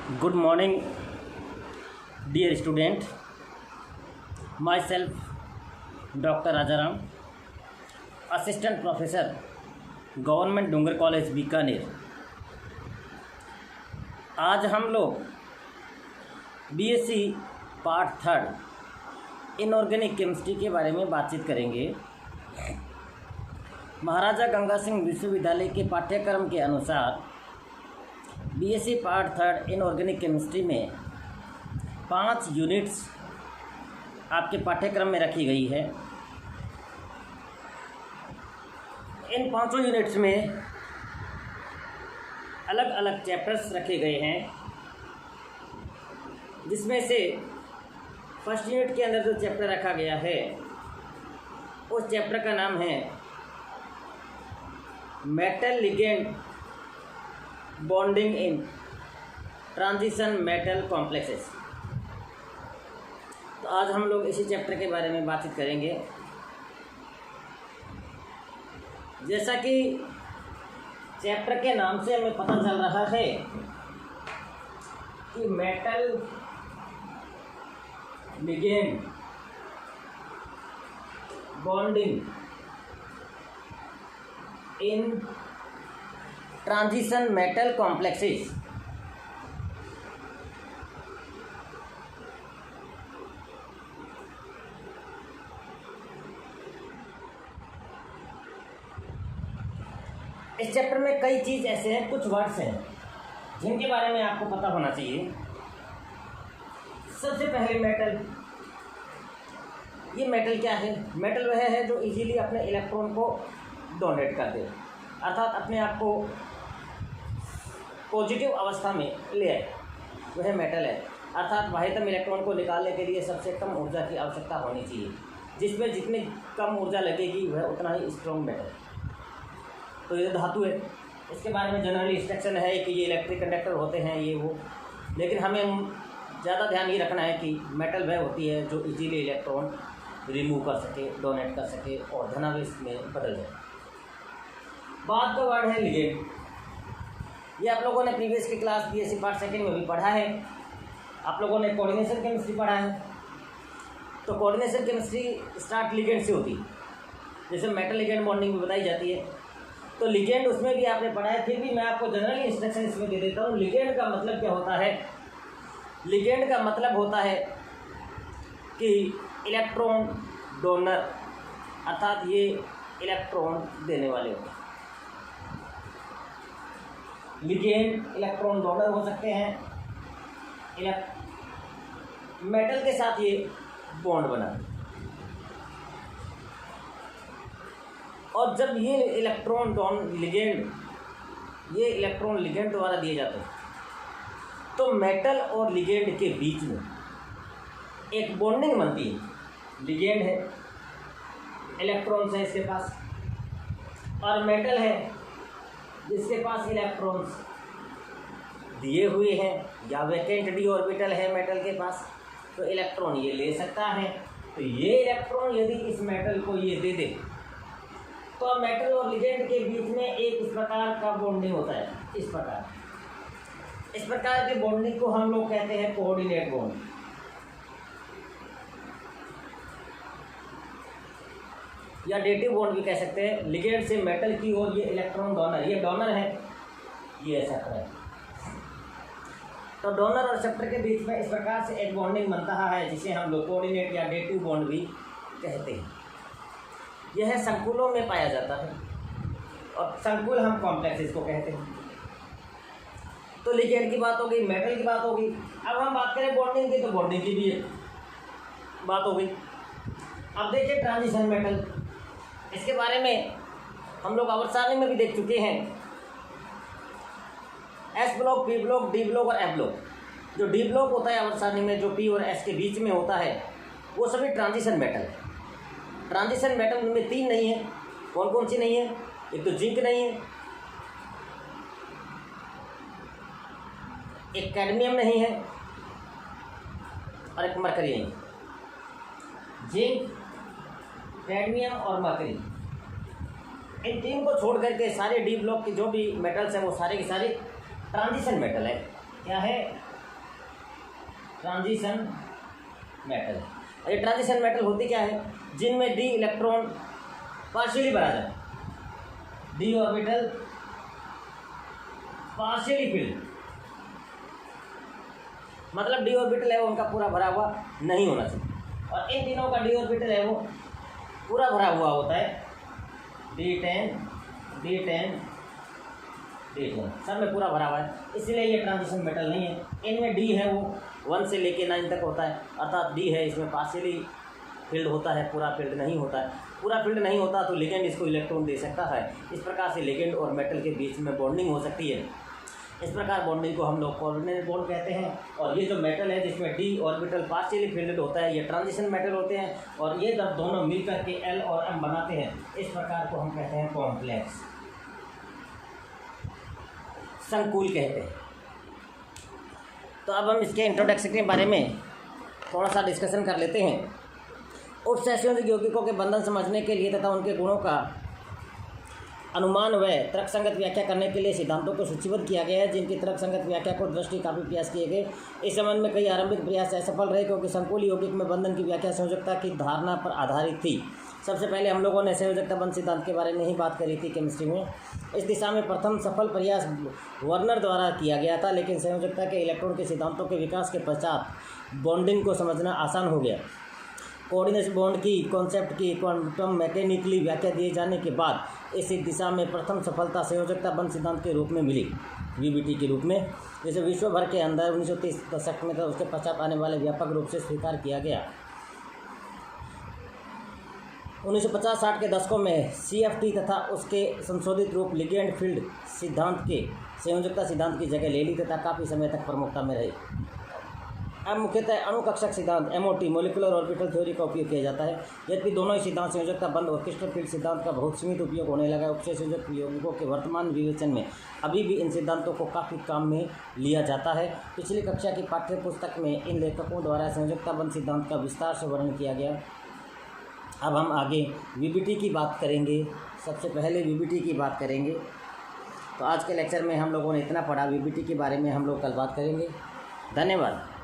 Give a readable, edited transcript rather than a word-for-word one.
Good morning, dear student. Myself, Dr. Rajaram, Assistant Professor, Government डूंगर college Bikaner. आज हम लोग BSc part third inorganic chemistry के बारे में बातचीत करेंगे। महाराजा गंगा सिंह विश्वविद्यालय के पाठ्यक्रम के अनुसार BSc part third inorganic chemistry में 5 यूनिट्स आपके पाठ्यक्रम में रखी गई है। इन 5 यूनिट्स में अलग अलग चैप्टर्स रखे गए हैं, जिसमें से फर्स्ट यूनिट के अंदर जो चैप्टर रखा गया है उस चैप्टर का नाम है metal ligand bonding in transition metal complexes. तो आज हम लोग इसी चैप्टर के बारे में बातचीत करेंगे। जैसा कि चैप्टर के नाम से हमें पता चल रहा है कि metal ligand bonding in transition metal complexes. इस चैप्टर में कई चीज ऐसे हैं, कुछ वर्ड्स हैं जिनके बारे में आपको पता होना चाहिए। सबसे पहले मेटल। ये मेटल क्या है? मेटल वह है जो इजीली अपने इलेक्ट्रॉन को डोनेट कर दे, अर्थात अपने आप को पॉजिटिव अवस्था में ले आए, वह मेटल है। अर्थात बाह्यतम इलेक्ट्रॉन को निकालने के लिए सबसे कम ऊर्जा की आवश्यकता होनी चाहिए, जिसमें जितनी कम ऊर्जा लगेगी वह उतना ही स्ट्रॉन्ग मेटल। तो ये धातु है। इसके बारे में जनरली इंस्ट्रक्शन है कि ये इलेक्ट्रिक कंडक्टर होते हैं, ये वो, लेकिन हमें ज़्यादा ध्यान ये रखना है कि मेटल वह होती है जो इजीली इलेक्ट्रॉन रिमूव कर सके, डोनेट कर सके और धनावेश में बदल जाए। बाद का वर्ड है लिगेंड। ये आप लोगों ने प्रीवियस की क्लास बीएससी पार्ट सेकंड में भी पढ़ा है। आप लोगों ने कोऑर्डिनेशन केमिस्ट्री पढ़ा है। तो कोऑर्डिनेशन केमिस्ट्री स्टार्ट लिगेंड से होती है, जैसे मेटल लिगेंड बॉन्डिंग भी बताई जाती है। तो लिगेंड उसमें भी आपने पढ़ा है, फिर भी मैं आपको जनरल इंस्ट्रक्शन इसमें दे देता हूँ। लिगेंड का मतलब क्या होता है? लिगेंड का मतलब होता है कि इलेक्ट्रॉन डोनर, अर्थात ये इलेक्ट्रॉन देने वाले होते हैं। लिगेंड इलेक्ट्रॉन डोनर हो सकते हैं, मेटल के साथ ये बॉन्ड बना, और जब ये इलेक्ट्रॉन लिगेंड द्वारा दिए जाते हैं तो मेटल और लिगेंड के बीच में एक बॉन्डिंग बनती है। लिगेंड है, इलेक्ट्रॉन्स है इसके पास, और मेटल है जिसके पास इलेक्ट्रॉन्स दिए हुए हैं या वैकेंट डी ऑर्बिटल है मेटल के पास, तो इलेक्ट्रॉन ये ले सकता है। तो ये इलेक्ट्रॉन यदि इस मेटल को ये दे दे तो मेटल और लिगेंड के बीच में एक इस प्रकार का बॉन्डिंग होता है। इस प्रकार की बॉन्डिंग को हम लोग कहते हैं कोऑर्डिनेट बॉन्ड, या डेटिव बॉन्ड भी कह सकते हैं। लिगेंड से मेटल की ओर ये इलेक्ट्रॉन डोनर, ये डोनर है, ये एक्सेप्टर है। तो डोनर और एक्सेप्टर के बीच में इस प्रकार से एक बॉन्डिंग बनता है, जिसे हम लोग कोऑर्डिनेट या डेटिव बॉन्ड भी कहते हैं। यह संकुलों में पाया जाता है, और संकुल हम कॉम्प्लेक्सेस को कहते हैं। तो लिगेंड की बात हो गई, मेटल की बात हो गई। अब हम बात करें बॉन्डिंग की, तो बॉन्डिंग की भी बात हो गई। अब देखिए ट्रांजिशन मेटल, इसके बारे में हम लोग आवर्त सारणी में भी देख चुके हैं। S block, P block, D block और एफ ब्लॉक। जो डी ब्लॉक होता है आवर्त सारणी में, जो पी और एस के बीच में होता है, वो सभी ट्रांजिशन मेटल है। ट्रांजिशन मेटल में 3 नहीं है। कौन कौन सी नहीं है? एक तो जिंक नहीं है, एक कैडमियम नहीं है, और एक मरकरी नहीं। जिंक, कैडमियम और मरकरी, इन तीन को छोड़ करके सारे डी ब्लॉक के जो भी मेटल्स हैं वो सारे के सारे ट्रांजिशन मेटल है। क्या है? Transition metal. ये ट्रांजिशन मेटल होती क्या है? जिनमें डी इलेक्ट्रॉन पार्शियली भरा जाए, डी ऑर्बिटल पार्शियली फिल्ड, मतलब डी ऑर्बिटल है वो उनका पूरा भरा हुआ नहीं होना चाहिए, और इन तीनों का डी ऑर्बिटल है वो पूरा भरा हुआ होता है, D10 D10 D10 सब में पूरा भरा हुआ है, इसलिए ये ट्रांजिशन मेटल नहीं है। इनमें डी है वो 1 से लेके 9 तक होता है, अर्थात डी है इसमें पार्शियली फील्ड होता है, पूरा फील्ड नहीं होता है। पूरा फील्ड नहीं होता तो लिगेंड इसको इलेक्ट्रॉन दे सकता है। इस प्रकार से लिगेंड और मेटल के बीच में बॉन्डिंग हो सकती है। इस प्रकार बॉन्डिंग को हम लोग कोऑर्डिनेट बॉन्ड कहते हैं। और ये जो मेटल है जिसमें डी ऑर्बिटल पार्शियली फील्डेड होता है, ये ट्रांजिशन मेटल होते हैं, और ये जब दोनों मिलकर के एल और एम बनाते हैं, इस प्रकार को हम कहते हैं कॉम्प्लेक्स संकुल कहते हैं। तो अब हम इसके इंट्रोडक्शन के बारे में थोड़ा सा डिस्कशन कर लेते हैं। उपसंयोजक यौगिकों के बंधन समझने के लिए तथा उनके गुणों का अनुमान व तर्कसंगत व्याख्या करने के लिए सिद्धांतों को सूचीबद्ध किया गया है, जिनकी तर्कसंगत व्याख्या को दृष्टि काफ़ी प्रयास किए गए। इस संबंध में कई आरंभिक प्रयास असफल रहे, क्योंकि संकुल यौगिक में बंधन की व्याख्या संयोजकता की धारणा पर आधारित थी। सबसे पहले हम लोगों ने संयोजकता बंध सिद्धांत के बारे में ही बात करी थी केमिस्ट्री में। इस दिशा में प्रथम सफल प्रयास वर्नर द्वारा किया गया था, लेकिन संयोजकता के इलेक्ट्रॉन के सिद्धांतों के विकास के पश्चात बॉन्डिंग को समझना आसान हो गया। कोऑर्डिनेशन बॉन्ड की कॉन्सेप्ट की क्वांटम मैकेनिकली व्याख्या दिए जाने के बाद इस दिशा में प्रथम सफलता संयोजकता बंध सिद्धांत के रूप में मिली, वीबीटी के रूप में, जिसे विश्व भर के अंदर 1930 दशक में उसके पश्चात आने वाले व्यापक रूप से स्वीकार किया गया। 1950-60 के दशकों में CFT तथा उसके संशोधित रूप लिगेंड फील्ड सिद्धांत के संयोजकता सिद्धांत की जगह ले ली तथा काफ़ी समय तक प्रमुखता में रही। अब मुख्यतः अणुकक्षक सिद्धांत MOT मोलिकुलर ऑर्बिटल थ्योरी का उपयोग किया जाता है। यद्यपि दोनों ही सिद्धांत संयोजकता बंध और क्रिस्टल फील्ड सिद्धांत का बहुत सीमित उपयोग होने लगा, उपसंयोजक यौगिकों के वर्तमान विवेचन में अभी भी इन सिद्धांतों को काफ़ी काम में लिया जाता है। पिछली कक्षा की पाठ्य पुस्तक में इन लेखकों द्वारा संयोजकता बंध सिद्धांत का विस्तार से वर्णन किया गया। अब हम आगे वीबीटी की बात करेंगे। सबसे पहले वीबीटी की बात करेंगे। तो आज के लेक्चर में हम लोगों ने इतना पढ़ा, वीबीटी के बारे में हम लोग कल बात करेंगे। धन्यवाद।